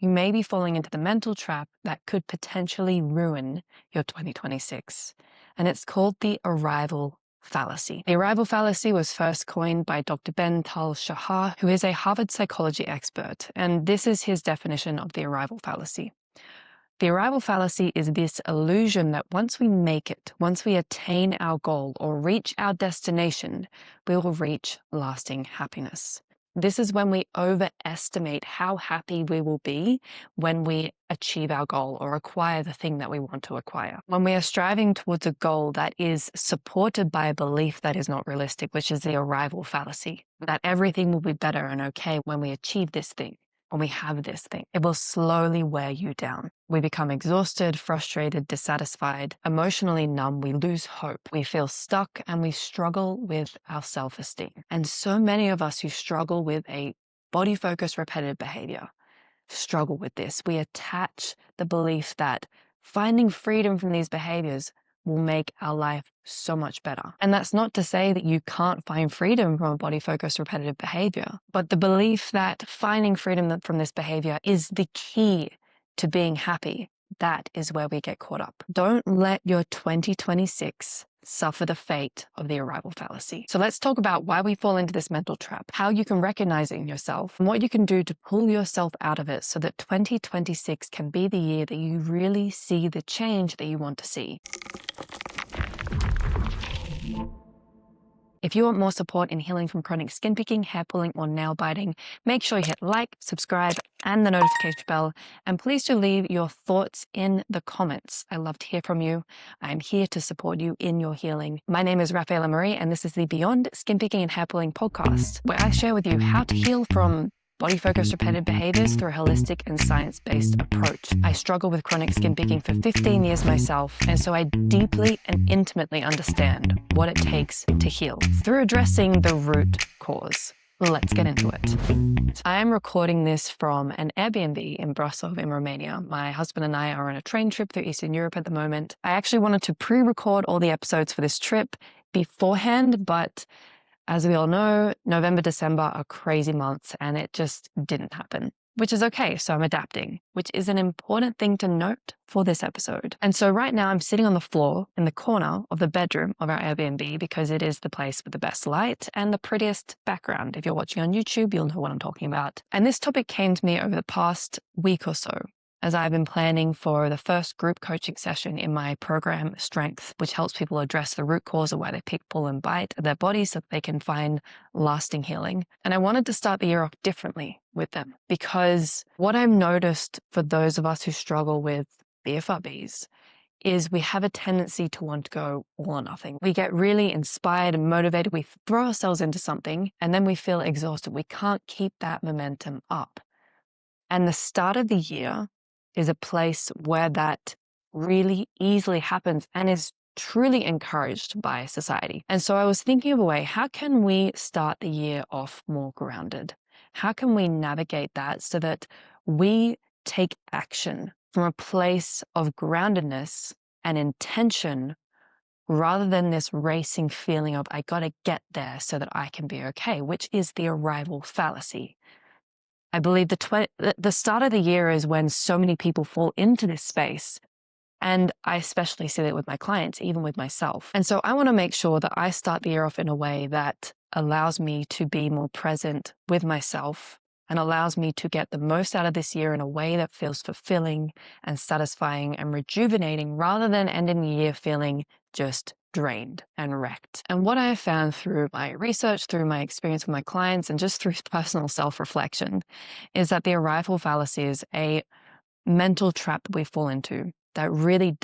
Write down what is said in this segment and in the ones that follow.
you may be falling into the mental trap that could potentially ruin your 2026. And it's called the arrival fallacy. The arrival fallacy was first coined by Dr. Ben Tal-Shahar, who is a Harvard psychology expert. And this is his definition of the arrival fallacy. The arrival fallacy is this illusion that once we make it, once we attain our goal or reach our destination, we will reach lasting happiness. This is when we overestimate how happy we will be when we achieve our goal or acquire the thing that we want to acquire. When we are striving towards a goal that is supported by a belief that is not realistic, which is the arrival fallacy, that everything will be better and okay when we achieve this thing. When we have this thing, it will slowly wear you down. We become exhausted, frustrated, dissatisfied, emotionally numb. We lose hope. We feel stuck and we struggle with our self-esteem. And so many of us who struggle with a body-focused repetitive behavior struggle with this. We attach the belief that finding freedom from these behaviors will make our life so much better. And that's not to say that you can't find freedom from a body-focused repetitive behavior, but the belief that finding freedom from this behavior is the key to being happy, that is where we get caught up. Don't let your 2026 suffer the fate of the arrival fallacy. So let's talk about why we fall into this mental trap, how you can recognize it in yourself, and what you can do to pull yourself out of it so that 2026 can be the year that you really see the change that you want to see. If you want more support in healing from chronic skin picking, hair pulling, or nail biting, make sure you hit like, subscribe, and the notification bell. And please do leave your thoughts in the comments. I love to hear from you. I'm here to support you in your healing. My name is Raffaela Marie, and this is the Beyond Skin Picking and Hair Pulling podcast, where I share with you how to heal from body-focused repetitive behaviors through a holistic and science-based approach. I struggle with chronic skin picking for 15 years myself, and so I deeply and intimately understand what it takes to heal through addressing the root cause. Let's get into it. I am recording this from an Airbnb in Brasov in Romania. My husband and I are on a train trip through Eastern Europe at the moment. I actually wanted to pre-record all the episodes for this trip beforehand, but as we all know, November, December are crazy months and it just didn't happen, which is okay. So I'm adapting, which is an important thing to note for this episode. And so right now I'm sitting on the floor in the corner of the bedroom of our Airbnb because it is the place with the best light and the prettiest background. If you're watching on YouTube, you'll know what I'm talking about. And this topic came to me over the past week or so, as I've been planning for the first group coaching session in my program, Strength, which helps people address the root cause of why they pick, pull, and bite at their bodies so that they can find lasting healing. And I wanted to start the year off differently with them because what I've noticed for those of us who struggle with BFRBs is we have a tendency to want to go all or nothing. We get really inspired and motivated. We throw ourselves into something and then we feel exhausted. We can't keep that momentum up. And the start of the year is a place where that really easily happens and is truly encouraged by society. And so I was thinking of a way, how can we start the year off more grounded? How can we navigate that so that we take action from a place of groundedness and intention rather than this racing feeling of, I got to get there so that I can be okay, which is the arrival fallacy. I believe the start of the year is when so many people fall into this space. And I especially see that with my clients, even with myself. And so I want to make sure that I start the year off in a way that allows me to be more present with myself and allows me to get the most out of this year in a way that feels fulfilling and satisfying and rejuvenating rather than ending the year feeling just drained and wrecked. And what I have found through my research, through my experience with my clients, and just through personal self-reflection is that the arrival fallacy is a mental trap that we fall into that really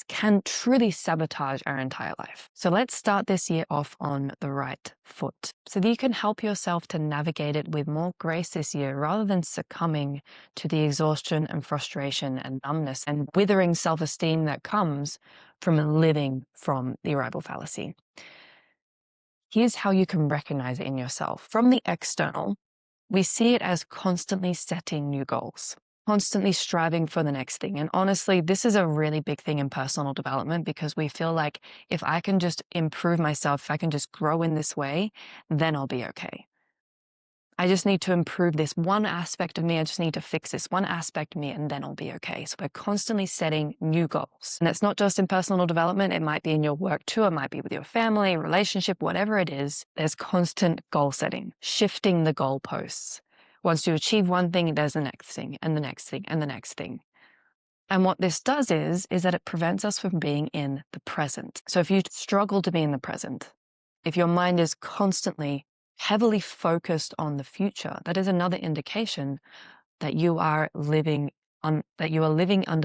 can truly sabotage our entire life. So let's start this year off on the right foot so that you can help yourself to navigate it with more grace this year rather than succumbing to the exhaustion and frustration and numbness and withering self-esteem that comes from living from the arrival fallacy. Here's how you can recognize it in yourself. From the external, we see it as constantly setting new goals, constantly striving for the next thing. And honestly, this is a really big thing in personal development because we feel like if I can just improve myself, if I can just grow in this way, then I'll be okay. I just need to improve this one aspect of me. I just need to fix this one aspect of me, and then I'll be okay. So we're constantly setting new goals. And it's not just in personal development. It might be in your work too. It might be with your family, relationship, whatever it is. There's constant goal setting, shifting the goalposts. Once you achieve one thing, there's the next thing and the next thing and the next thing. And what this does is that it prevents us from being in the present. So if you struggle to be in the present, if your mind is constantly heavily focused on the future, that is another indication that you are living under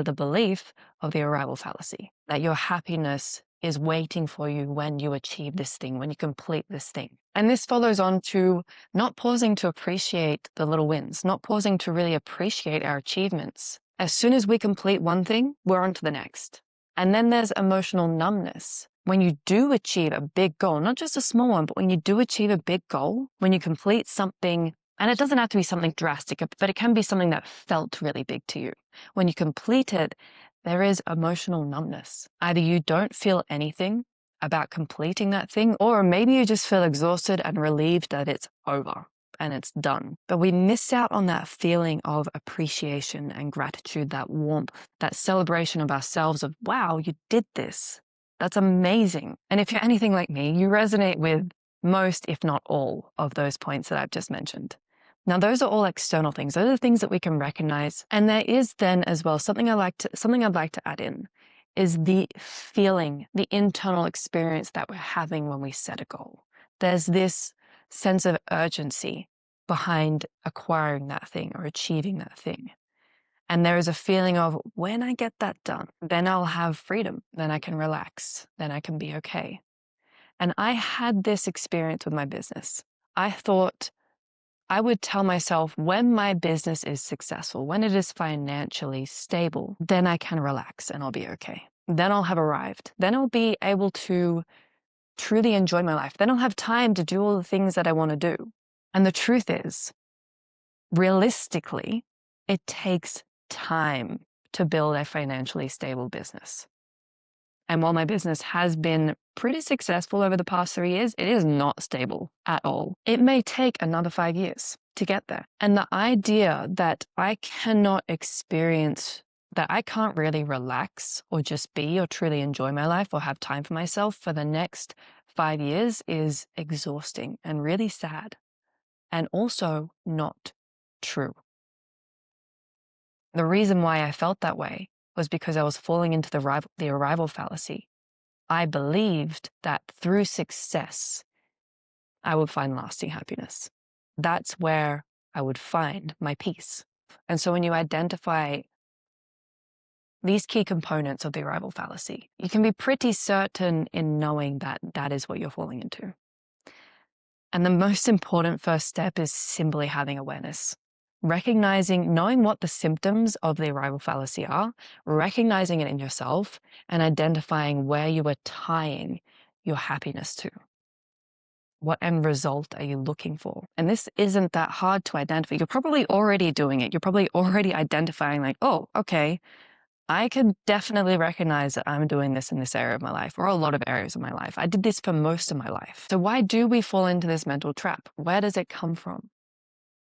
the belief of the arrival fallacy, that your happiness is waiting for you when you achieve this thing, when you complete this thing. And this follows on to not pausing to appreciate the little wins, not pausing to really appreciate our achievements. As soon as we complete one thing, we're on to the next. And then there's emotional numbness. When you do achieve a big goal, not just a small one, but when you do achieve a big goal, when you complete something, and it doesn't have to be something drastic, but it can be something that felt really big to you. When you complete it, there is emotional numbness. Either you don't feel anything about completing that thing, or maybe you just feel exhausted and relieved that it's over and it's done. But we miss out on that feeling of appreciation and gratitude, that warmth, that celebration of ourselves of, wow, you did this. That's amazing. And if you're anything like me, you resonate with most, if not all, of those points that I've just mentioned. Now, those are all external things. Those are the things that we can recognize. And there is then as well, something I'd like to add in is the feeling, the internal experience that we're having when we set a goal. There's this sense of urgency behind acquiring that thing or achieving that thing. And there is a feeling of, when I get that done, then I'll have freedom, then I can relax, then I can be okay. And I had this experience with my business. I thought I would tell myself, when my business is successful, when it is financially stable, then I can relax and I'll be okay. Then I'll have arrived. Then I'll be able to truly enjoy my life. Then I'll have time to do all the things that I want to do. And the truth is, realistically, it takes time to build a financially stable business. And while my business has been pretty successful over the past 3 years, it is not stable at all. It may take another 5 years to get there. And the idea that I cannot experience, that I can't really relax or just be or truly enjoy my life or have time for myself for the next 5 years is exhausting and really sad, and also not true. The reason why I felt that way was because I was falling into the arrival fallacy. I believed that through success, I would find lasting happiness. That's where I would find my peace. And so when you identify these key components of the arrival fallacy, you can be pretty certain in knowing that that is what you're falling into. And the most important first step is simply having awareness. Knowing what the symptoms of the arrival fallacy are, recognizing it in yourself, and identifying where you are tying your happiness to. What end result are you looking for? And this isn't that hard to identify. You're probably already doing it. You're probably already identifying, like, oh, okay, I can definitely recognize that I'm doing this in this area of my life, or a lot of areas of my life. I did this for most of my life. So why do we fall into this mental trap? Where does it come from?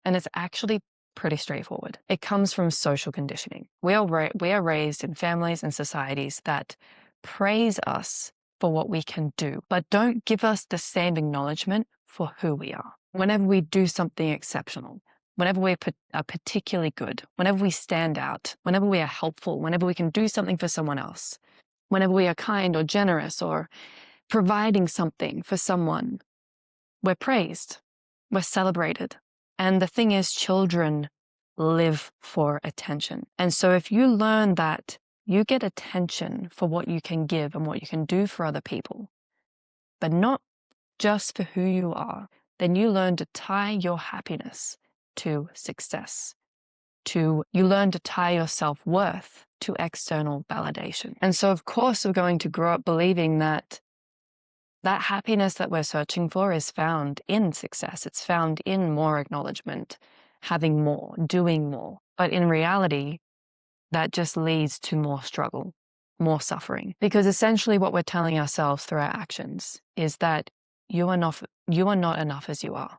And it's actually pretty straightforward. It comes from social conditioning. We are raised in families and societies that praise us for what we can do, but don't give us the same acknowledgement for who we are. Whenever we do something exceptional, whenever we are particularly good, whenever we stand out, whenever we are helpful, whenever we can do something for someone else, whenever we are kind or generous or providing something for someone, we're praised, we're celebrated. And the thing is, children live for attention. And so if you learn that you get attention for what you can give and what you can do for other people, but not just for who you are, then you learn to tie your happiness to success. You learn to tie your self-worth to external validation. And so, of course, we're going to grow up believing that happiness that we're searching for is found in success. It's found in more acknowledgement, having more, doing more. But in reality, that just leads to more struggle, more suffering. Because essentially what we're telling ourselves through our actions is that you are not enough as you are.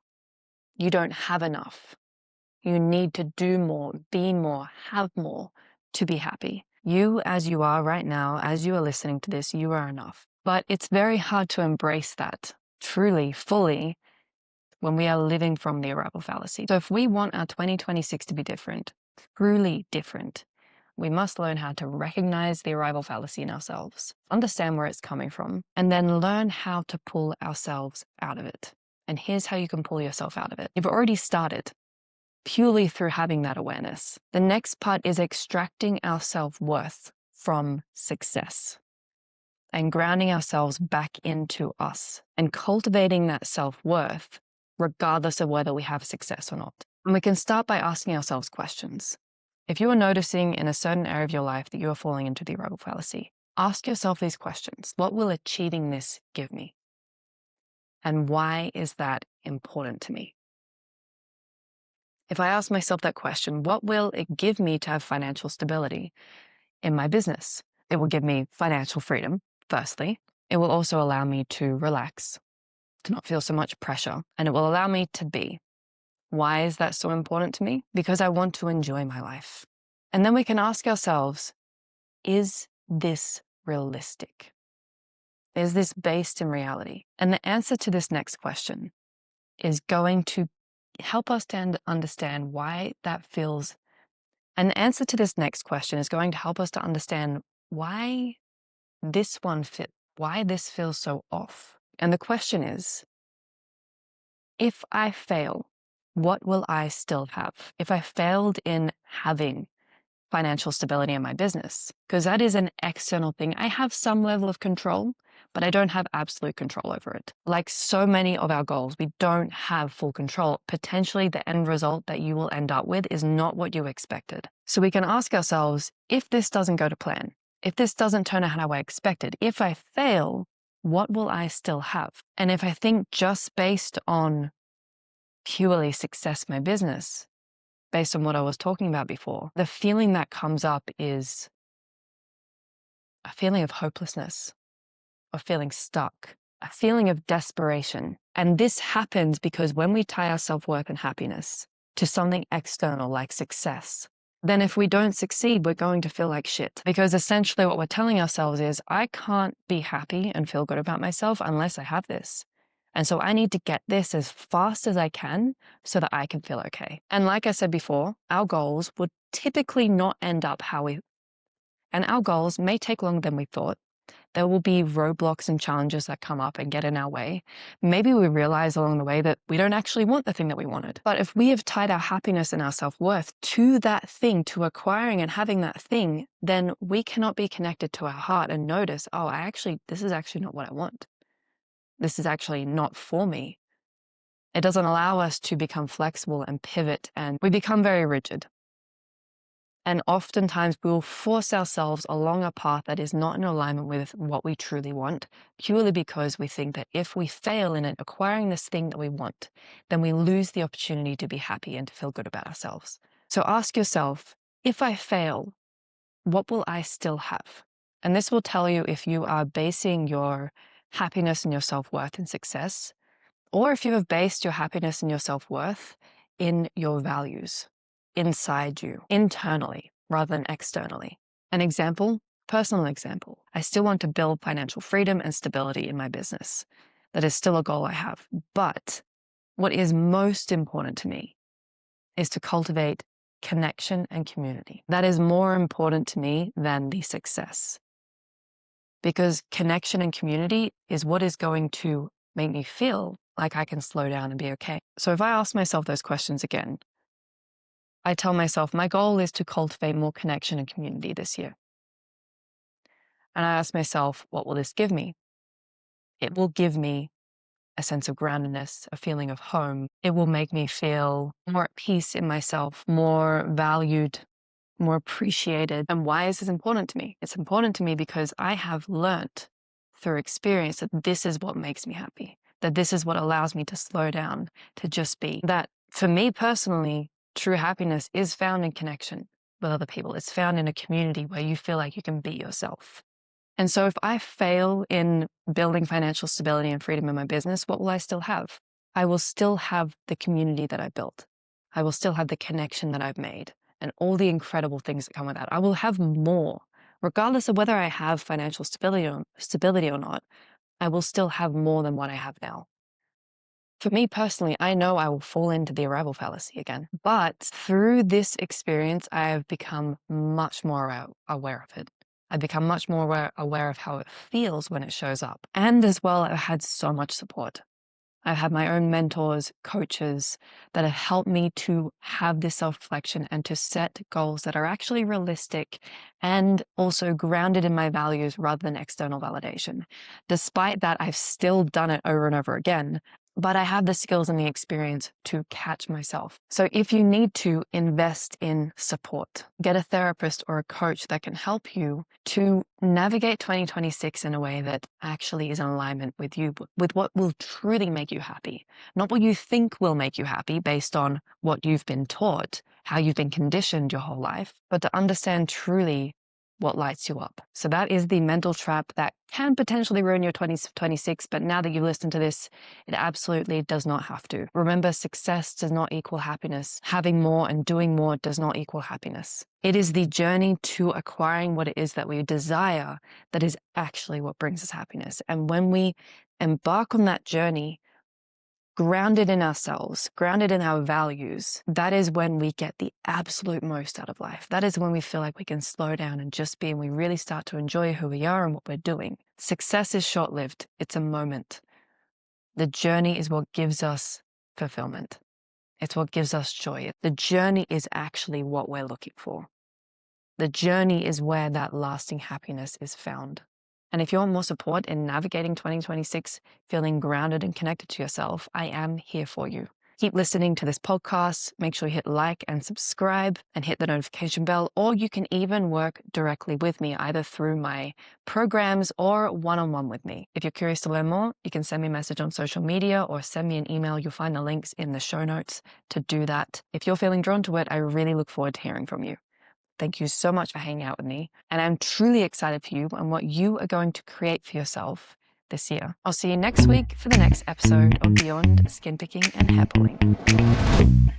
You don't have enough. You need to do more, be more, have more to be happy. You, as you are right now, as you are listening to this, you are enough. But it's very hard to embrace that truly, fully, when we are living from the arrival fallacy. So if we want our 2026 to be different, truly different, we must learn how to recognize the arrival fallacy in ourselves, understand where it's coming from, and then learn how to pull ourselves out of it. And here's how you can pull yourself out of it. You've already started purely through having that awareness. The next part is extracting our self-worth from success and grounding ourselves back into us and cultivating that self-worth regardless of whether we have success or not. And we can start by asking ourselves questions. If you are noticing in a certain area of your life that you are falling into the arrival fallacy, ask yourself these questions. What will achieving this give me? And why is that important to me? If I ask myself that question, what will it give me to have financial stability in my business? It will give me financial freedom, firstly. It will also allow me to relax, to not feel so much pressure, and it will allow me to be. Why is that so important to me? Because I want to enjoy my life. And then we can ask ourselves, is this realistic? Is this based in reality? And the answer to this next question is going to help us to understand why that feels. And the answer to this next question is going to help us to understand why this feels so off. And the question is, if I fail, what will I still have? If I failed in having financial stability in my business, because that is an external thing. I have some level of control, but I don't have absolute control over it. Like so many of our goals, we don't have full control. Potentially the end result that you will end up with is not what you expected. So we can ask ourselves, if this doesn't go to plan, if this doesn't turn out how I expected, if I fail, what will I still have? And if I think just based on purely success in my business, based on what I was talking about before, the feeling that comes up is a feeling of hopelessness, of feeling stuck, a feeling of desperation. And this happens because when we tie our self-worth and happiness to something external like success, then if we don't succeed, we're going to feel like shit. Because essentially what we're telling ourselves is, I can't be happy and feel good about myself unless I have this. And so I need to get this as fast as I can so that I can feel okay. And like I said before, our goals would typically not end up and our goals may take longer than we thought. There will be roadblocks and challenges that come up and get in our way. Maybe we realize along the way that we don't actually want the thing that we wanted. But if we have tied our happiness and our self-worth to that thing, to acquiring and having that thing, then we cannot be connected to our heart and notice, oh, this is actually not what I want. This is actually not for me. It doesn't allow us to become flexible and pivot, and we become very rigid. And oftentimes we will force ourselves along a path that is not in alignment with what we truly want, purely because we think that if we fail in acquiring this thing that we want, then we lose the opportunity to be happy and to feel good about ourselves. So ask yourself, if I fail, what will I still have? And this will tell you if you are basing your happiness and your self-worth in success, or if you have based your happiness and your self-worth in your values, inside you, internally, rather than externally. An example, personal example, I still want to build financial freedom and stability in my business. That is still a goal I have. But what is most important to me is to cultivate connection and community. That is more important to me than the success. Because connection and community is what is going to make me feel like I can slow down and be okay. So if I ask myself those questions again, I tell myself my goal is to cultivate more connection and community this year. And I ask myself, what will this give me? It will give me a sense of groundedness, a feeling of home. It will make me feel more at peace in myself, more valued, more appreciated. And why is this important to me? It's important to me because I have learnt through experience that this is what makes me happy, that this is what allows me to slow down, to just be. That for me personally, true happiness is found in connection with other people. It's found in a community where you feel like you can be yourself. And so if I fail in building financial stability and freedom in my business, what will I still have? I will still have the community that I built. I will still have the connection that I've made and all the incredible things that come with that. I will have more, regardless of whether I have financial stability or not. I will still have more than what I have now. For me personally, I know I will fall into the arrival fallacy again, but through this experience, I have become much more aware of it. I've become much more aware of how it feels when it shows up. And as well, I've had so much support. I've had my own mentors, coaches that have helped me to have this self-reflection and to set goals that are actually realistic and also grounded in my values rather than external validation. Despite that, I've still done it over and over again, but I have the skills and the experience to catch myself. So if you need to invest in support, get a therapist or a coach that can help you to navigate 2026 in a way that actually is in alignment with you, with what will truly make you happy, not what you think will make you happy based on what you've been taught, how you've been conditioned your whole life, but to understand truly what lights you up. So that is the mental trap that can potentially ruin your 2026. But now that you've listened to this, it absolutely does not have to. Remember, success does not equal happiness. Having more and doing more does not equal happiness. It is the journey to acquiring what it is that we desire that is actually what brings us happiness. And when we embark on that journey, grounded in ourselves, grounded in our values, that is when we get the absolute most out of life. That is when we feel like we can slow down and just be, and we really start to enjoy who we are and what we're doing. Success is short-lived. It's a moment. The journey is what gives us fulfillment. It's what gives us joy. The journey is actually what we're looking for. The journey is where that lasting happiness is found. And if you want more support in navigating 2026, feeling grounded and connected to yourself, I am here for you. Keep listening to this podcast. Make sure you hit like and subscribe and hit the notification bell, or you can even work directly with me, either through my programs or one-on-one with me. If you're curious to learn more, you can send me a message on social media or send me an email. You'll find the links in the show notes to do that. If you're feeling drawn to it, I really look forward to hearing from you. Thank you so much for hanging out with me. And I'm truly excited for you and what you are going to create for yourself this year. I'll see you next week for the next episode of Beyond Skin Picking and Hair Pulling.